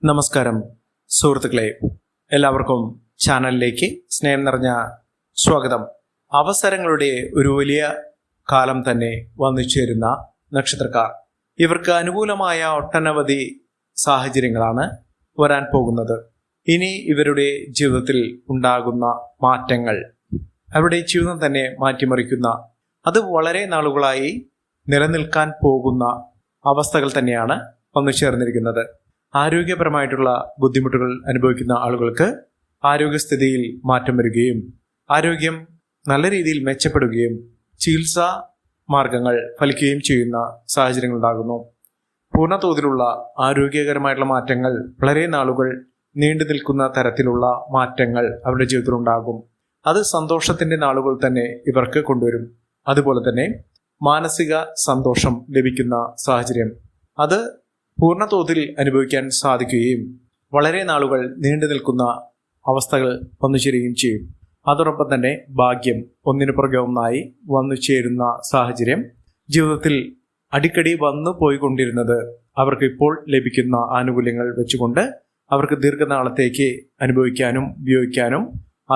നമസ്കാരം സുഹൃത്തുക്കളെ, എല്ലാവർക്കും ചാനലിലേക്ക് സ്നേഹം നിറഞ്ഞ സ്വാഗതം. അവസരങ്ങളുടെ ഒരു വലിയ കാലം തന്നെ വന്നു ചേരുന്ന നക്ഷത്രക്കാർ, ഇവർക്ക് അനുകൂലമായ ഒട്ടനവധി സാഹചര്യങ്ങളാണ് വരാൻ പോകുന്നത്. ഇനി ഇവരുടെ ജീവിതത്തിൽ ഉണ്ടാകുന്ന മാറ്റങ്ങൾ അവരുടെ ജീവിതം തന്നെ മാറ്റിമറിക്കുന്ന, അത് വളരെ നാളുകളായി നിലനിൽക്കാൻ പോകുന്ന അവസ്ഥകൾ തന്നെയാണ് വന്നു ചേർന്നിരിക്കുന്നത്. ആരോഗ്യപരമായിട്ടുള്ള ബുദ്ധിമുട്ടുകൾ അനുഭവിക്കുന്ന ആളുകൾക്ക് ആരോഗ്യസ്ഥിതിയിൽ മാറ്റം വരികയും ആരോഗ്യം നല്ല രീതിയിൽ മെച്ചപ്പെടുകയും ചികിത്സാ മാർഗങ്ങൾ ഫലിക്കുകയും ചെയ്യുന്ന സാഹചര്യങ്ങൾ ഉണ്ടാകുന്നു. പൂർണ്ണ തോതിലുള്ള ആരോഗ്യകരമായിട്ടുള്ള മാറ്റങ്ങൾ, വളരെ നാളുകൾ നീണ്ടു നിൽക്കുന്ന തരത്തിലുള്ള മാറ്റങ്ങൾ അവരുടെ ജീവിതത്തിൽ ഉണ്ടാകും. അത് സന്തോഷത്തിന്റെ നാളുകൾ തന്നെ ഇവർക്ക് കൊണ്ടുവരും. അതുപോലെ തന്നെ മാനസിക സന്തോഷം ലഭിക്കുന്ന സാഹചര്യം, അത് പൂർണ്ണ തോതിൽ അനുഭവിക്കാൻ സാധിക്കുകയും വളരെ നാളുകൾ നീണ്ടു നിൽക്കുന്ന അവസ്ഥകൾ വന്നു ചേരുകയും ചെയ്യും. അതോടൊപ്പം തന്നെ ഭാഗ്യം ഒന്നിനു പുറകെ ഒന്നായി വന്നു ചേരുന്ന സാഹചര്യം, ജീവിതത്തിൽ അടിക്കടി വന്നു പോയിക്കൊണ്ടിരുന്നത് അവർക്ക് ഇപ്പോൾ ലഭിക്കുന്ന ആനുകൂല്യങ്ങൾ വെച്ചുകൊണ്ട് അവർക്ക് ദീർഘനാളത്തേക്ക് അനുഭവിക്കാനും ഉപയോഗിക്കാനും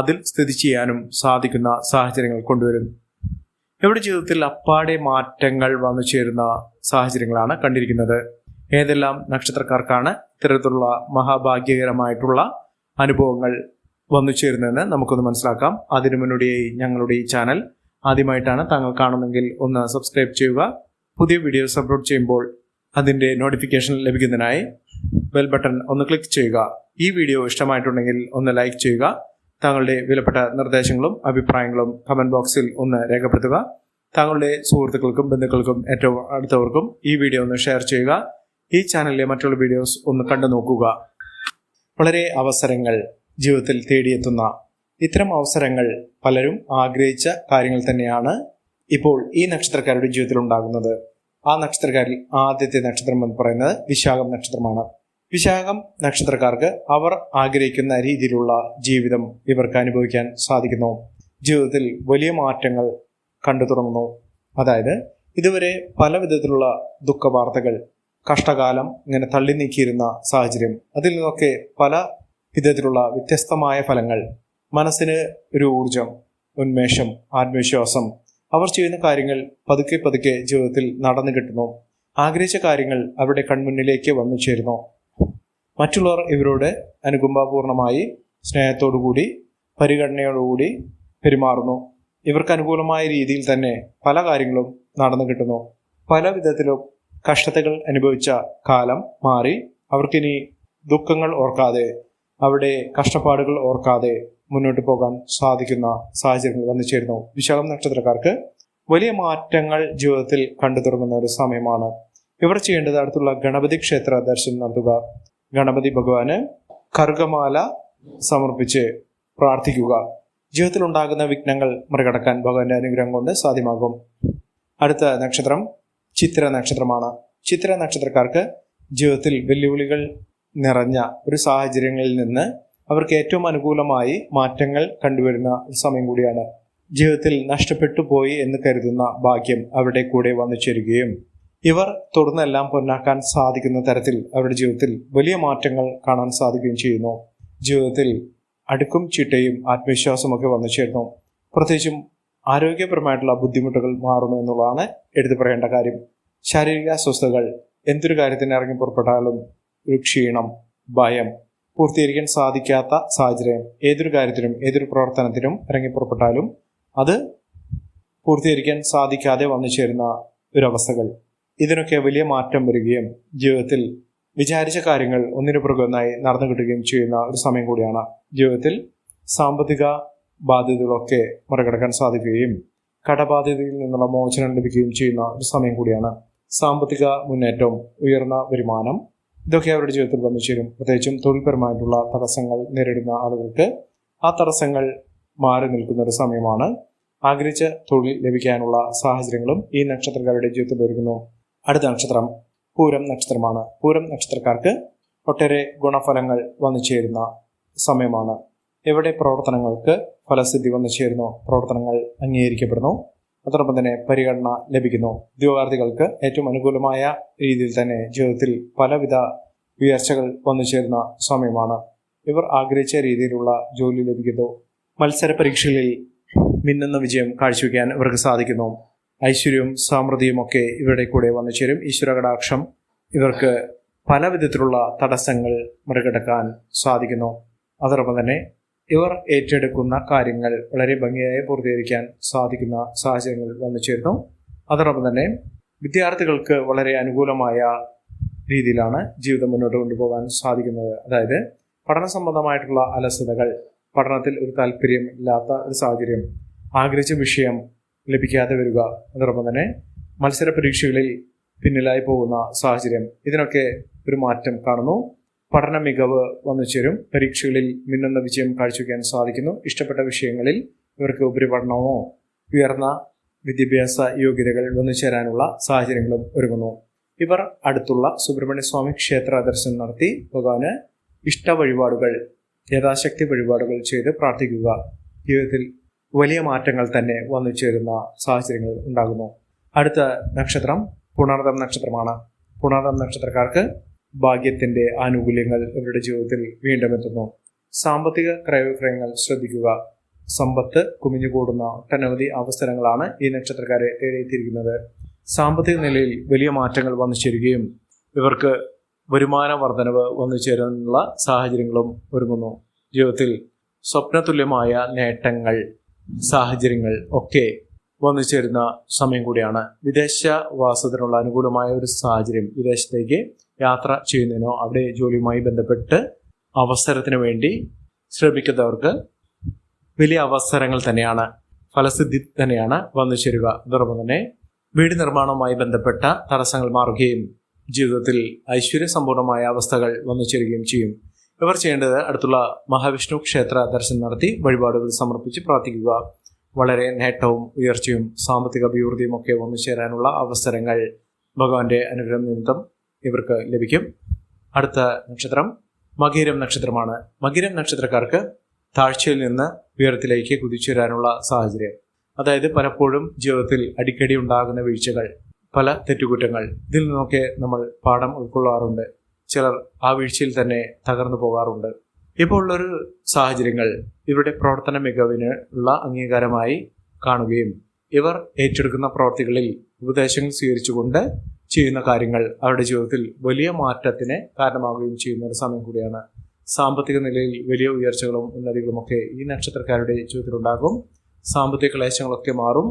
അതിൽ സ്ഥിതി ചെയ്യാനും സാധിക്കുന്ന സാഹചര്യങ്ങൾ കൊണ്ടുവരും. ഇവരുടെ ജീവിതത്തിൽ അപ്പാടെ മാറ്റങ്ങൾ വന്നു ചേരുന്ന സാഹചര്യങ്ങളാണ് കണ്ടിരിക്കുന്നത്. ഏതെല്ലാം നക്ഷത്രക്കാർക്കാണ് ഇത്തരത്തിലുള്ള മഹാഭാഗ്യകരമായിട്ടുള്ള അനുഭവങ്ങൾ വന്നു ചേരുന്നതെന്ന് നമുക്കൊന്ന് മനസ്സിലാക്കാം. അതിനു മുന്നോടിയായി ഞങ്ങളുടെ ഈ ചാനൽ ആദ്യമായിട്ടാണ് താങ്കൾ കാണുന്നെങ്കിൽ ഒന്ന് സബ്സ്ക്രൈബ് ചെയ്യുക. പുതിയ വീഡിയോസ് അപ്ലോഡ് ചെയ്യുമ്പോൾ അതിൻ്റെ നോട്ടിഫിക്കേഷൻ ലഭിക്കുന്നതിനായി ബെൽ ബട്ടൺ ഒന്ന് ക്ലിക്ക് ചെയ്യുക. ഈ വീഡിയോ ഇഷ്ടമായിട്ടുണ്ടെങ്കിൽ ഒന്ന് ലൈക്ക് ചെയ്യുക. താങ്കളുടെ വിലപ്പെട്ട നിർദ്ദേശങ്ങളും അഭിപ്രായങ്ങളും കമൻറ്റ് ബോക്സിൽ ഒന്ന് രേഖപ്പെടുത്തുക. താങ്കളുടെ സുഹൃത്തുക്കൾക്കും ബന്ധുക്കൾക്കും ഏറ്റവും അടുത്തവർക്കും ഈ വീഡിയോ ഒന്ന് ഷെയർ ചെയ്യുക. ഈ ചാനലിലെ മറ്റുള്ള വീഡിയോസ് ഒന്ന് കണ്ടു നോക്കുക. വളരെ അവസരങ്ങൾ ജീവിതത്തിൽ തേടിയെത്തുന്ന ഇത്തരം അവസരങ്ങൾ പലരും ആഗ്രഹിച്ച കാര്യങ്ങൾ തന്നെയാണ് ഇപ്പോൾ ഈ നക്ഷത്രക്കാരുടെ ജീവിതത്തിൽ ഉണ്ടാകുന്നത്. ആ നക്ഷത്രക്കാരിൽ ആദ്യത്തെ നക്ഷത്രം എന്ന് പറയുന്നത് വിശാഖം നക്ഷത്രമാണ്. വിശാഖം നക്ഷത്രക്കാർക്ക് അവർ ആഗ്രഹിക്കുന്ന രീതിയിലുള്ള ജീവിതം ഇവർക്ക് അനുഭവിക്കാൻ സാധിക്കുന്നു. ജീവിതത്തിൽ വലിയ മാറ്റങ്ങൾ കണ്ടു തുടങ്ങുന്നു. അതായത് ഇതുവരെ പല വിധത്തിലുള്ള ദുഃഖവാർത്തകൾ, കഷ്ടകാലം ഇങ്ങനെ തള്ളി നീക്കിയിരുന്ന സാഹചര്യം, അതിൽ നിന്നൊക്കെ പല വിധത്തിലുള്ള വ്യത്യസ്തമായ ഫലങ്ങൾ, മനസ്സിന് ഒരു ഊർജം, ഉന്മേഷം, ആത്മവിശ്വാസം, അവർ ചെയ്യുന്ന കാര്യങ്ങൾ പതുക്കെ പതുക്കെ ജീവിതത്തിൽ നടന്നു കിട്ടുന്നു. ആഗ്രഹിച്ച കാര്യങ്ങൾ അവരുടെ കൺമുന്നിലേക്ക് വന്നു ചേരുന്നു. മറ്റുള്ളവർ ഇവരോട് അനുകമ്പാപൂർണമായി സ്നേഹത്തോടുകൂടി പരിഗണനയോടുകൂടി പെരുമാറുന്നു. ഇവർക്ക് അനുകൂലമായ രീതിയിൽ തന്നെ പല കാര്യങ്ങളും നടന്നു കിട്ടുന്നു. പല വിധത്തിലും കഷ്ടതകൾ അനുഭവിച്ച കാലം മാറി അവർക്കിനി ദുഃഖങ്ങൾ ഓർക്കാതെ, അവിടെ കഷ്ടപ്പാടുകൾ ഓർക്കാതെ മുന്നോട്ട് പോകാൻ സാധിക്കുന്ന സാഹചര്യങ്ങൾ വന്നു ചേരുന്നു. വിശാഖം നക്ഷത്രക്കാർക്ക് വലിയ മാറ്റങ്ങൾ ജീവിതത്തിൽ കണ്ടു തുടങ്ങുന്ന ഒരു സമയമാണ്. ഇവർ ചെയ്യേണ്ടത് അടുത്തുള്ള ഗണപതി ക്ഷേത്ര ദർശനം നടത്തുക. ഗണപതി ഭഗവാന് കറുകമാല സമർപ്പിച്ച് പ്രാർത്ഥിക്കുക. ജീവിതത്തിൽ ഉണ്ടാകുന്ന വിഘ്നങ്ങൾ മറികടക്കാൻ ഭഗവാന്റെ അനുഗ്രഹം കൊണ്ട് സാധ്യമാകും. അടുത്ത നക്ഷത്രം ചിത്ര നക്ഷത്രമാണ്. ചിത്ര നക്ഷത്രക്കാർക്ക് ജീവിതത്തിൽ വെല്ലുവിളികൾ നിറഞ്ഞ ഒരു സാഹചര്യങ്ങളിൽ നിന്ന് അവർക്ക് ഏറ്റവും അനുകൂലമായി മാറ്റങ്ങൾ കണ്ടുവരുന്ന സമയം കൂടിയാണ്. ജീവിതത്തിൽ നഷ്ടപ്പെട്ടു പോയി എന്ന് കരുതുന്ന ഭാഗ്യം അവരുടെ കൂടെ വന്നു ചേരുകയും ഇവർ തുടർന്നെല്ലാം പൊന്നാക്കാൻ സാധിക്കുന്ന തരത്തിൽ അവരുടെ ജീവിതത്തിൽ വലിയ മാറ്റങ്ങൾ കാണാൻ സാധിക്കുകയും ചെയ്യുന്നു. ജീവിതത്തിൽ അടുക്കും ചിട്ടയും ആത്മവിശ്വാസമൊക്കെ വന്നു ചേരുന്നു. പ്രത്യേകിച്ചും ആരോഗ്യപരമായിട്ടുള്ള ബുദ്ധിമുട്ടുകൾ മാറുന്നു എന്നുള്ളതാണ് എടുത്തു പറയേണ്ട കാര്യം. ശാരീരിക അസ്വസ്ഥതകൾ, എന്തൊരു കാര്യത്തിന് ഇറങ്ങി പുറപ്പെട്ടാലും ഒരു ക്ഷീണം, ഭയം, പൂർത്തീകരിക്കാൻ സാധിക്കാത്ത സാഹചര്യം, ഏതൊരു കാര്യത്തിനും ഏതൊരു പ്രവർത്തനത്തിനും ഇറങ്ങി പുറപ്പെട്ടാലും അത് പൂർത്തീകരിക്കാൻ സാധിക്കാതെ വന്നു ചേരുന്ന ഒരവസ്ഥകൾ, ഇതിനൊക്കെ വലിയ മാറ്റം വരികയും ജീവിതത്തിൽ വിചാരിച്ച കാര്യങ്ങൾ ഒന്നിനു പുറകെ ഒന്നായി നടന്നു കിട്ടുകയും ചെയ്യുന്ന ഒരു സമയം കൂടിയാണ്. ജീവിതത്തിൽ സാമ്പത്തിക ബാധ്യതകളൊക്കെ മറികടക്കാൻ സാധിക്കുകയും കടബാധ്യതയിൽ നിന്നുള്ള മോചനം ലഭിക്കുകയും ചെയ്യുന്ന ഒരു സമയം കൂടിയാണ്. സാമ്പത്തിക മുന്നേറ്റം, ഉയർന്ന വരുമാനം, ഇതൊക്കെ അവരുടെ ജീവിതത്തിൽ വന്നു ചേരും. പ്രത്യേകിച്ചും തൊഴിൽപരമായിട്ടുള്ള തടസ്സങ്ങൾ നേരിടുന്ന ആളുകൾക്ക് ആ തടസ്സങ്ങൾ മാറി നിൽക്കുന്ന ഒരു സമയമാണ്. ആഗ്രഹിച്ച തൊഴിൽ ലഭിക്കാനുള്ള സാഹചര്യങ്ങളും ഈ നക്ഷത്രക്കാരുടെ ജീവിതത്തിൽ ഒരുങ്ങുന്നു. അടുത്ത നക്ഷത്രം പൂരം നക്ഷത്രമാണ്. പൂരം നക്ഷത്രക്കാർക്ക് ഒട്ടേറെ ഗുണഫലങ്ങൾ വന്നു ചേരുന്ന സമയമാണ്. എവിടെ പ്രവർത്തനങ്ങൾക്ക് ഫലസിദ്ധി വന്നു ചേരുന്നു, പ്രവർത്തനങ്ങൾ അംഗീകരിക്കപ്പെടുന്നു, അതോടൊപ്പം തന്നെ പരിഗണന ലഭിക്കുന്നു. ഉദ്യോഗാർത്ഥികൾക്ക് ഏറ്റവും അനുകൂലമായ രീതിയിൽ തന്നെ ജീവിതത്തിൽ പലവിധ ഉയർച്ചകൾ വന്നു ചേരുന്ന സമയമാണ്. ഇവർ ആഗ്രഹിച്ച രീതിയിലുള്ള ജോലി ലഭിക്കുന്നു. മത്സര പരീക്ഷകളിൽ മിന്നുന്ന വിജയം കാഴ്ചവെക്കാൻ ഇവർക്ക് സാധിക്കുന്നു. ഐശ്വര്യവും സമൃദ്ധിയും ഒക്കെ ഇവരുടെ കൂടെ വന്നു ചേരും. ഈശ്വര കടാക്ഷം ഇവർക്ക് പല വിധത്തിലുള്ള തടസ്സങ്ങൾ മറികടക്കാൻ സാധിക്കുന്നു. അതോടൊപ്പം തന്നെ ഇവർ ഏറ്റെടുക്കുന്ന കാര്യങ്ങൾ വളരെ ഭംഗിയായി പൂർത്തീകരിക്കാൻ സാധിക്കുന്ന സാഹചര്യങ്ങൾ വന്നു ചേരുന്നു. അതോടൊപ്പം തന്നെ വിദ്യാർത്ഥികൾക്ക് വളരെ അനുകൂലമായ രീതിയിലാണ് ജീവിതം മുന്നോട്ട് കൊണ്ടുപോകാൻ സാധിക്കുന്നത്. അതായത് പഠന സംബന്ധമായിട്ടുള്ള അലസതകൾ, പഠനത്തിൽ ഒരു താല്പര്യം ഇല്ലാത്ത ഒരു സാഹചര്യം, ആഗ്രഹിച്ച വിഷയം ലഭിക്കാതെ വരിക, അതോടൊപ്പം തന്നെ മത്സര പരീക്ഷകളിൽ പിന്നിലായി പോകുന്ന സാഹചര്യം, ഇതിനൊക്കെ ഒരു മാറ്റം കാണുന്നു. പഠന മികവ് വന്നു ചേരും. പരീക്ഷകളിൽ മിന്നുന്ന വിജയം കാഴ്ചവെക്കാൻ സാധിക്കുന്നു. ഇഷ്ടപ്പെട്ട വിഷയങ്ങളിൽ ഇവർക്ക് ഉപരിപഠനമോ ഉയർന്ന വിദ്യാഭ്യാസ യോഗ്യതകൾ വന്നു ചേരാനുള്ള സാഹചര്യങ്ങളും ഒരുങ്ങുന്നു. ഇവർ അടുത്തുള്ള സുബ്രഹ്മണ്യ സ്വാമി ക്ഷേത്ര ദർശനം നടത്തി ഭഗവാന് ഇഷ്ട വഴിപാടുകൾ, യഥാശക്തി വഴിപാടുകൾ ചെയ്ത് പ്രാർത്ഥിക്കുക. ജീവിതത്തിൽ വലിയ മാറ്റങ്ങൾ തന്നെ വന്നു ചേരുന്ന സാഹചര്യങ്ങൾ ഉണ്ടാകുന്നു. അടുത്ത നക്ഷത്രം പുണർദം നക്ഷത്രമാണ്. പുണർദം നക്ഷത്രക്കാർക്ക് ഭാഗ്യത്തിന്റെ ആനുകൂല്യങ്ങൾ ഇവരുടെ ജീവിതത്തിൽ വീണ്ടും എത്തുന്നു. സാമ്പത്തിക ക്രയവിക്രയങ്ങൾ ശ്രദ്ധിക്കുക. സമ്പത്ത് കുമിഞ്ഞുകൂടുന്ന ഒട്ടനവധി അവസരങ്ങളാണ് ഈ നക്ഷത്രക്കാരെ തേടിയെത്തിയിരിക്കുന്നത്. സാമ്പത്തിക നിലയിൽ വലിയ മാറ്റങ്ങൾ വന്നു ചേരുകയും ഇവർക്ക് വരുമാന വർധനവ് വന്നു ചേരാനുള്ള സാഹചര്യങ്ങളും ഒരുങ്ങുന്നു. ജീവിതത്തിൽ സ്വപ്നതുല്യമായ നേട്ടങ്ങൾ, സാഹചര്യങ്ങൾ ഒക്കെ വന്നു ചേരുന്ന സമയം കൂടിയാണ്. വിദേശവാസത്തിനുള്ള അനുകൂലമായ ഒരു സാഹചര്യം, വിദേശത്തേക്ക് യാത്ര ചെയ്യുന്നതിനോ അവിടെ ജോലിയുമായി ബന്ധപ്പെട്ട് അവസരത്തിന് വേണ്ടി ശ്രമിക്കുന്നവർക്ക് വലിയ അവസരങ്ങൾ തന്നെയാണ്, ഫലസിദ്ധി തന്നെയാണ് വന്നു ചേരുക. അതോടൊപ്പം തന്നെ വീട് നിർമ്മാണവുമായി ബന്ധപ്പെട്ട തടസ്സങ്ങൾ മാറുകയും ജീവിതത്തിൽ ഐശ്വര്യസമ്പൂർണമായ അവസ്ഥകൾ വന്നു ചേരുകയും ചെയ്യും. ഇവർ ചെയ്യേണ്ടത് അടുത്തുള്ള മഹാവിഷ്ണു ക്ഷേത്ര ദർശനം നടത്തി വഴിപാടുകൾ സമർപ്പിച്ച് പ്രാർത്ഥിക്കുക. വളരെ നേട്ടവും ഉയർച്ചയും സാമ്പത്തിക അഭിവൃദ്ധിയും ഒക്കെ വന്നു ചേരാനുള്ള അവസരങ്ങൾ ഭഗവാന്റെ അനുഗ്രഹം നിമിത്തം ഇവർക്ക് ലഭിക്കും. അടുത്ത നക്ഷത്രം മകീരം നക്ഷത്രമാണ്. മകീരം നക്ഷത്രക്കാർക്ക് താഴ്ചയിൽ നിന്ന് ഉയരത്തിലേക്ക് കുതിച്ചുവരാനുള്ള സാഹചര്യം, അതായത് പലപ്പോഴും ജീവിതത്തിൽ അടിക്കടി ഉണ്ടാകുന്ന വീഴ്ചകൾ, പല തെറ്റുകുറ്റങ്ങൾ, ഇതിൽ നിന്നൊക്കെ നമ്മൾ പാഠം ഉൾക്കൊള്ളാറുണ്ട്. ചിലർ ആ വീഴ്ചയിൽ തന്നെ തകർന്നു പോകാറുണ്ട്. ഇപ്പോൾ ഉള്ളൊരു സാഹചര്യങ്ങൾ ഇവരുടെ പ്രവർത്തന മികവിന് ഉള്ള അംഗീകാരമായി കാണുകയും ഇവർ ഏറ്റെടുക്കുന്ന പ്രവർത്തികളിൽ ഉപദേശങ്ങൾ സ്വീകരിച്ചുകൊണ്ട് ചെയ്യുന്ന കാര്യങ്ങൾ അവരുടെ ജീവിതത്തിൽ വലിയ മാറ്റത്തിന് കാരണമാവുകയും ചെയ്യുന്ന ഒരു സമയം കൂടിയാണ്. സാമ്പത്തിക നിലയിൽ വലിയ ഉയർച്ചകളും ഉന്നതികളും ഒക്കെ ഈ നക്ഷത്രക്കാരുടെ ജീവിതത്തിലുണ്ടാകും. സാമ്പത്തിക ക്ലേശങ്ങളൊക്കെ മാറും.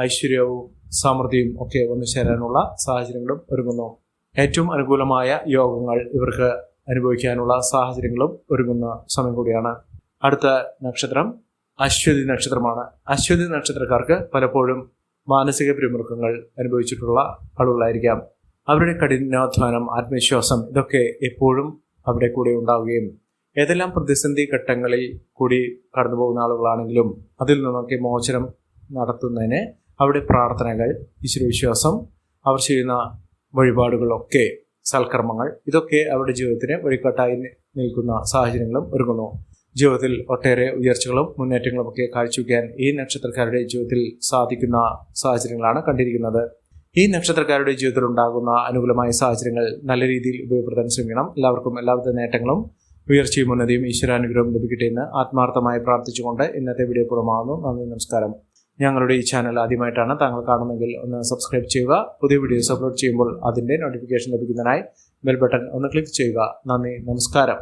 ഐശ്വര്യവും സമൃദ്ധിയും ഒക്കെ വന്നു ചേരാനുള്ള സാഹചര്യങ്ങളും ഒരുങ്ങുന്നു. ഏറ്റവും അനുകൂലമായ യോഗങ്ങൾ ഇവർക്ക് അനുഭവിക്കാനുള്ള സാഹചര്യങ്ങളും ഒരുങ്ങുന്ന സമയം കൂടിയാണ്. അടുത്ത നക്ഷത്രം അശ്വതി നക്ഷത്രമാണ്. അശ്വതി നക്ഷത്രക്കാർക്ക് പലപ്പോഴും മാനസിക പിരിമുറുക്കങ്ങൾ അനുഭവിച്ചിട്ടുള്ള ആളുകളായിരിക്കാം. അവരുടെ കഠിനാധ്വാനം, ആത്മവിശ്വാസം ഇതൊക്കെ എപ്പോഴും അവിടെ കൂടെ ഉണ്ടാവുകയും ഏതെല്ലാം പ്രതിസന്ധി ഘട്ടങ്ങളിൽ കൂടി കടന്നു പോകുന്ന ആളുകളാണെങ്കിലും അതിൽ നിന്നൊക്കെ മോചനം നടത്തുന്നതിന് അവിടെ പ്രാർത്ഥനകൾ, ഈശ്വരവിശ്വാസം, അവർ ചെയ്യുന്ന വഴിപാടുകളൊക്കെ, സൽക്കർമ്മങ്ങൾ, ഇതൊക്കെ അവരുടെ ജീവിതത്തിന് വഴികാട്ടായി നിൽക്കുന്ന സാഹചര്യങ്ങളും ഒരുങ്ങുന്നു. ജീവിതത്തിൽ ഒട്ടേറെ ഉയർച്ചകളും മുന്നേറ്റങ്ങളും ഒക്കെ കാഴ്ചവെക്കാൻ ഈ നക്ഷത്രക്കാരുടെ ജീവിതത്തിൽ സാധിക്കുന്ന സാഹചര്യങ്ങളാണ് കണ്ടിരിക്കുന്നത്. ഈ നക്ഷത്രക്കാരുടെ ജീവിതത്തിൽ ഉണ്ടാകുന്ന അനുകൂലമായ സാഹചര്യങ്ങൾ നല്ല രീതിയിൽ ഉപയോഗപ്പെടുത്താൻ ശ്രമിക്കണം. എല്ലാവർക്കും എല്ലാവിധ നേട്ടങ്ങളും ഉയർച്ചയും ഉന്നതിയും ഈശ്വരാനുഗ്രഹവും ലഭിക്കട്ടെ എന്ന് ആത്മാർത്ഥമായി പ്രാർത്ഥിച്ചുകൊണ്ട് ഇന്നത്തെ വീഡിയോ പൂർണ്ണമാകുന്നു. നന്ദി, നമസ്കാരം. ഞങ്ങളുടെ ഈ ചാനൽ ആദ്യമായിട്ടാണ് താങ്കൾ കാണുന്നതെങ്കിൽ ഒന്ന് സബ്സ്ക്രൈബ് ചെയ്യുക. പുതിയ വീഡിയോസ് അപ്ലോഡ് ചെയ്യുമ്പോൾ അതിൻ്റെ നോട്ടിഫിക്കേഷൻ ലഭിക്കുന്നതിനായി ബെൽ ബട്ടൺ ഒന്ന് ക്ലിക്ക് ചെയ്യുക. നന്ദി, നമസ്കാരം.